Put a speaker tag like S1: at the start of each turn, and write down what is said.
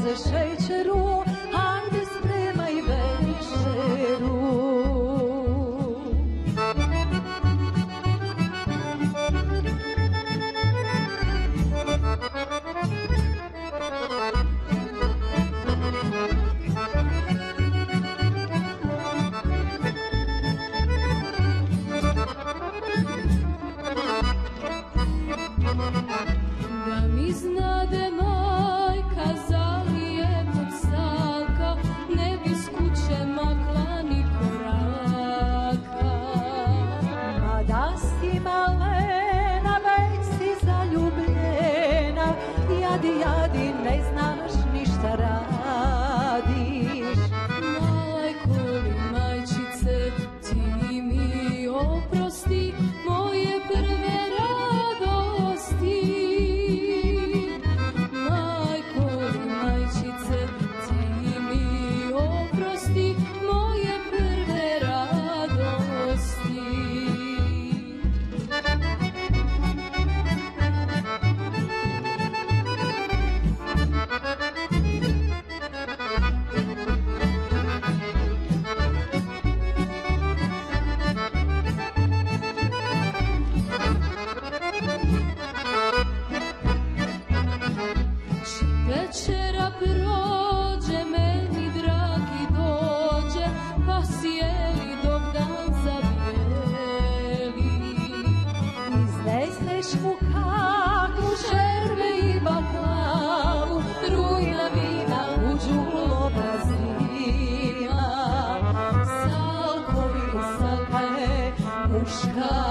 S1: za šećeru, ajde spremaj večeru.
S2: Da mi znade majka zalije pod salka, ne bi s kuće makla ni koraka.
S1: Ma da si malena, već si zaljubljena, jadi, jadi, ne znaš ni šta radiš.
S2: Majko li majčice, ti mi oprosti moje prve radosti. Majko li majčice, ti mi oprosti moje prve radosti. Večera prođe, meni dragi dođe, pa sjeli dok dan zabijeli.
S1: Izneseš mu kakvu, šerbe i baklavu, rujna vina uđu u obrazima. Salkovi, salke, muška